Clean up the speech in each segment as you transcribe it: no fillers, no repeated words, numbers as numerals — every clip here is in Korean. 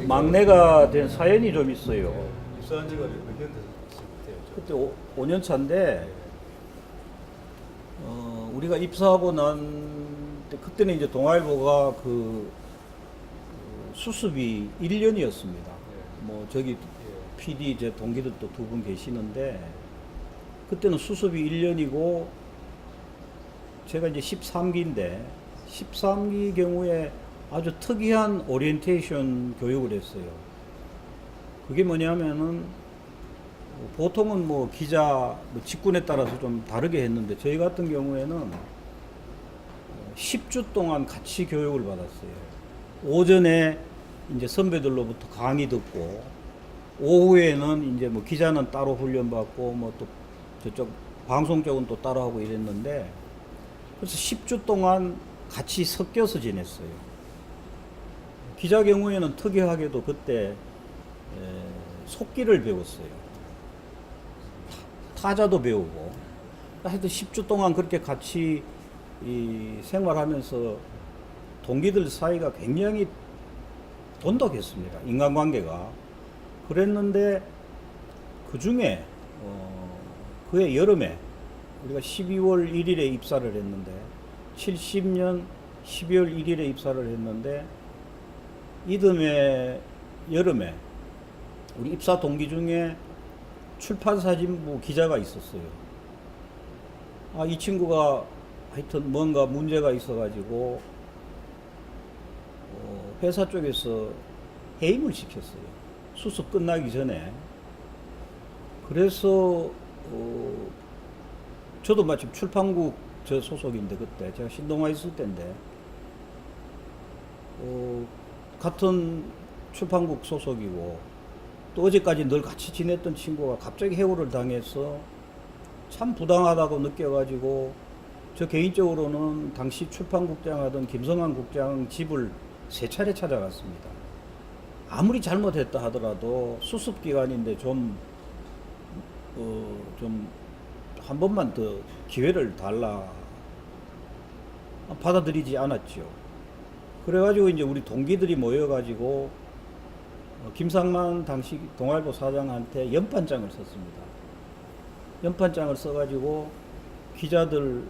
막내가 된 사연이 좀 있어요. 입사한 지가 몇 년 됐어요? 그때 5년 차인데 우리가 입사하고 난 때 그때는 이제 동아일보가 수습이 1년이었습니다. 뭐 저기 PD 제 동기들도 2분 계시는데 그때는 수습이 1년이고 제가 이제 13기인데 13기 경우에 아주 특이한 오리엔테이션 교육을 했어요. 그게 뭐냐면은 보통은 뭐 기자 직군에 따라서 좀 다르게 했는데 저희 같은 경우에는 10주 동안 같이 교육을 받았어요. 오전에 이제 선배들로부터 강의 듣고 오후에는 이제 뭐 기자는 따로 훈련 받고 뭐 또 저쪽 방송 쪽은 또 따로 하고 이랬는데 그래서 10주 동안 같이 섞여서 지냈어요. 기자 경우에는 특이하게도 그때 속기를 배웠어요. 타자도 배우고 하여튼 10주 동안 그렇게 같이 생활하면서 동기들 사이가 굉장히 돈독했습니다. 인간관계가. 그랬는데 그 중에 그해 여름에 우리가 12월 1일에 입사를 했는데 70년 12월 1일에 입사를 했는데 이듬해 여름에 우리 입사 동기 중에 출판사진부 기자가 있었어요. 이 친구가 하여튼 뭔가 문제가 있어가지고 회사 쪽에서 해임을 시켰어요. 수습 끝나기 전에. 그래서 저도 마침 출판국 저 소속인데 그때 제가 신동아 있을 때인데 같은 출판국 소속이고 또 어제까지 늘 같이 지냈던 친구가 갑자기 해고를 당해서 참 부당하다고 느껴가지고 저 개인적으로는 당시 출판국장 하던 김성환 국장 집을 3차례 찾아갔습니다. 아무리 잘못했다 하더라도 수습기간인데 좀 한 번만 더 기회를 달라. 받아들이지 않았죠. 그래가지고 이제 우리 동기들이 모여가지고 김상만 당시 동아일보 사장한테 연판장을 썼습니다. 연판장을 써가지고 기자들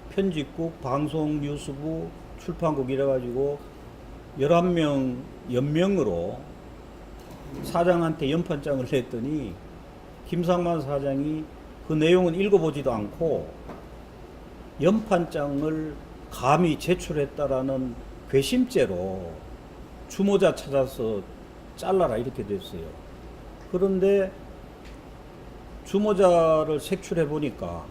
편집국, 방송, 뉴스부, 출판국 이래가지고 11명 연명으로 사장한테 연판장을 냈더니 김상만 사장이 그 내용은 읽어보지도 않고 연판장을 감히 제출했다라는 괘씸죄로 주모자 찾아서 잘라라 이렇게 됐어요. 그런데 주모자를 색출해 보니까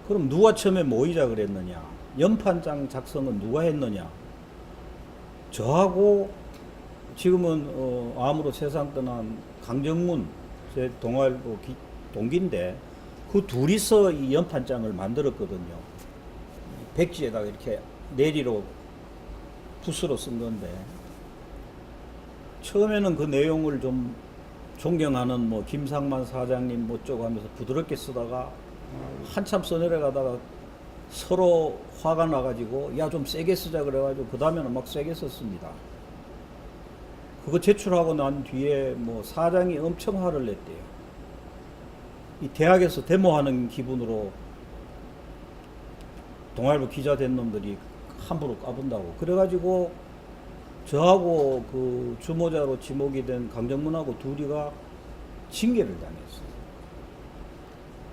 그럼 누가 처음에 모이자 그랬느냐, 연판장 작성은 누가 했느냐, 저하고 지금은 암으로 세상 떠난 강정문 제 동아일보 동기인데 그 둘이서 이 연판장을 만들었거든요. 백지에다가 이렇게 내리로 붓으로 쓴 건데 처음에는 그 내용을 좀 존경하는 뭐 김상만 사장님 뭐쩌고 하면서 부드럽게 쓰다가 한참 써내려가다가 서로 화가 나가지고 야 좀 세게 쓰자 그래가지고 그 다음에는 막 세게 썼습니다. 그거 제출하고 난 뒤에 뭐 사장이 엄청 화를 냈대요. 이 대학에서 데모하는 기분으로 동아일보 기자 된 놈들이 함부로 까본다고. 그래가지고 저하고 그 주모자로 지목이 된 강정문하고 둘이가 징계를 당했어요.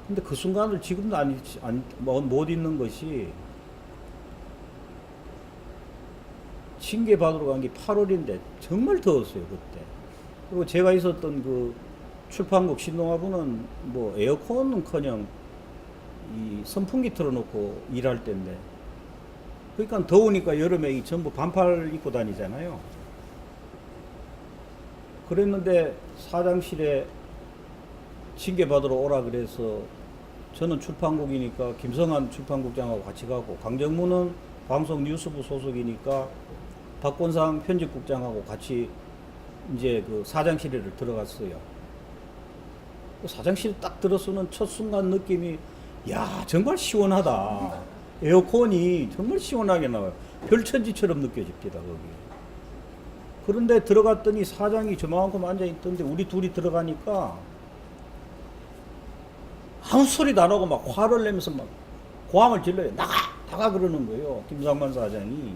근데 그 순간을 지금도 못 잊는 것이 징계 받으러 간 게 8월인데 정말 더웠어요 그때. 그리고 제가 있었던 그 출판국 신동아부는 뭐 에어컨은커녕 이 선풍기 틀어놓고 일할 때인데 그러니까 더우니까 여름에 이 전부 반팔 입고 다니잖아요. 그랬는데 사장실에 징계 받으러 오라 그래서 저는 출판국이니까 김성환 출판국장하고 같이 가고 강정문은 방송 뉴스부 소속이니까 박권상 편집국장하고 같이 이제 그 사장실에 들어갔어요. 그 사장실 딱 들어서는 첫 순간 느낌이 야 정말 시원하다. 에어컨이 정말 시원하게 나와요. 별천지처럼 느껴집니다 거기. 그런데 들어갔더니 사장이 저만큼 앉아있던데 우리 둘이 들어가니까 아무 소리도 안 하고 막 화를 내면서 막 고함을 질러요. 나가 그러는 거예요. 김상만 사장이.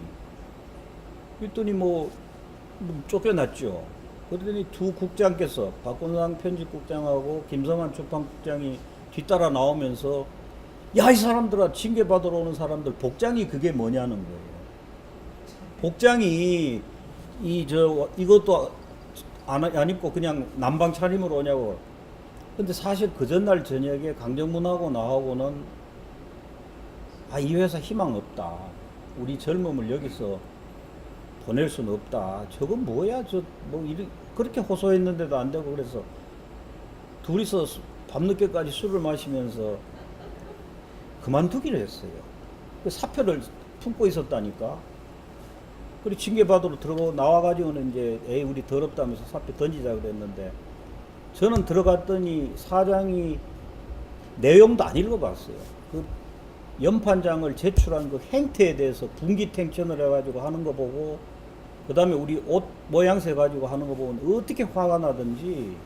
그랬더니 뭐 쫓겨났죠. 그러더니 두 국장께서 박건상 편집국장하고 김성환 출판국장이 뒤따라 나오면서 야 이 사람들아 징계 받으러 오는 사람들 복장이 그게 뭐냐는 거예요. 복장이 이것도 안 입고 그냥 남방 차림으로 오냐고. 근데 사실 그 전날 저녁에 강정문하고 나하고는 이 회사 희망 없다. 우리 젊음을 여기서 보낼 수는 없다. 저건 뭐야? 그렇게 호소했는데도 안 되고 그래서 둘이서 밤늦게까지 술을 마시면서 그만두기로 했어요. 그 사표를 품고 있었다니까. 그리고 징계받으러 들어가고 나와가지고는 이제 에이 우리 더럽다면서 사표 던지자 그랬는데 저는 들어갔더니 사장이 내용도 안 읽어봤어요. 그 연판장을 제출한 그 행태에 대해서 분기탱천을 해가지고 하는 거 보고 그 다음에 우리 옷 모양새 가지고 하는 거 보면 어떻게 화가 나든지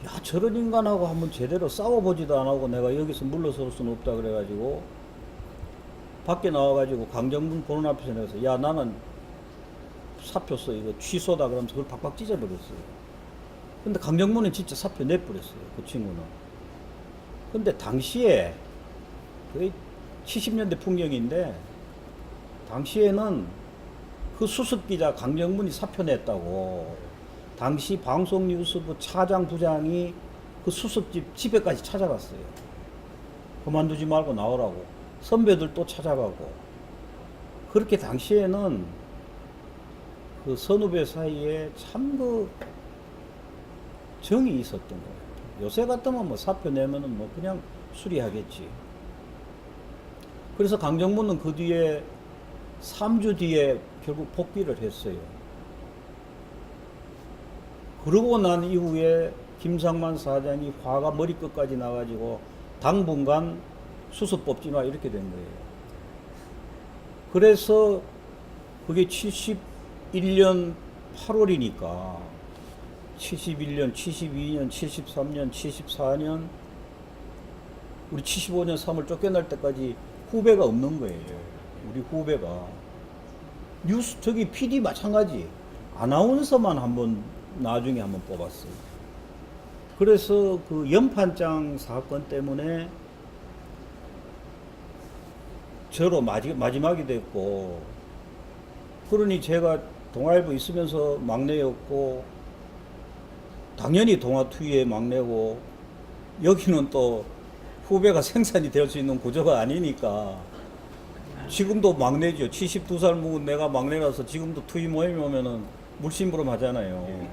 야 저런 인간하고 한번 제대로 싸워보지도 안 하고 내가 여기서 물러설 수는 없다 그래가지고 밖에 나와가지고 강정문 보는 앞에서 내서 야 나는 사표 써 이거 취소다 그러면서 그걸 박박 찢어버렸어요. 근데 강정문은 진짜 사표 내버렸어요. 그 친구는. 근데 당시에 거의 70년대 풍경인데 당시에는 그 수습기자 강정문이 사표 냈다고 당시 방송뉴스부 차장 부장이 그 수습집 집에까지 찾아갔어요. 그만두지 말고 나오라고. 선배들 또 찾아가고. 그렇게 당시에는 그 선후배 사이에 참 그 정이 있었던 거예요. 요새 같으면 뭐 사표 내면은 뭐 그냥 수리하겠지. 그래서 강정문은 그 뒤에 3주 뒤에 결국 복귀를 했어요. 그러고 난 이후에 김상만 사장이 화가 머리끝까지 나가지고 당분간 수습 뽑지 마 이렇게 된 거예요. 그래서 그게 71년 8월이니까 71년, 72년, 73년, 74년 우리 75년 3월 쫓겨날 때까지 후배가 없는 거예요. 우리 후배가. 뉴스 저기 PD 마찬가지. 아나운서만 나중에 한번 뽑았어요. 그래서 그 연판장 사건 때문에 저로 마지막이 됐고, 그러니 제가 동아일보 있으면서 막내였고, 당연히 동아투이의 막내고, 여기는 또 후배가 생산이 될 수 있는 구조가 아니니까, 지금도 막내죠. 72살 먹은 내가 막내라서 지금도 투이 모임이 오면은 물심부름 하잖아요.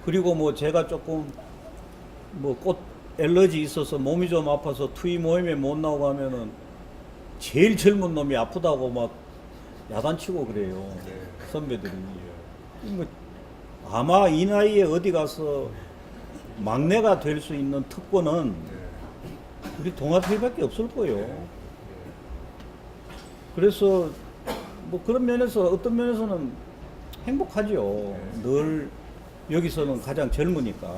그리고 뭐 제가 조금 뭐 꽃 엘러지 있어서 몸이 좀 아파서 투이 모임에 못 나오고 하면은 제일 젊은 놈이 아프다고 막 야단치고 그래요. 선배들이. 뭐 아마 이 나이에 어디 가서 막내가 될 수 있는 특권은 우리 동아투이밖에 없을 거예요. 그래서 뭐 그런 면에서 어떤 면에서는 행복하죠. 늘 여기서는 가장 젊으니까.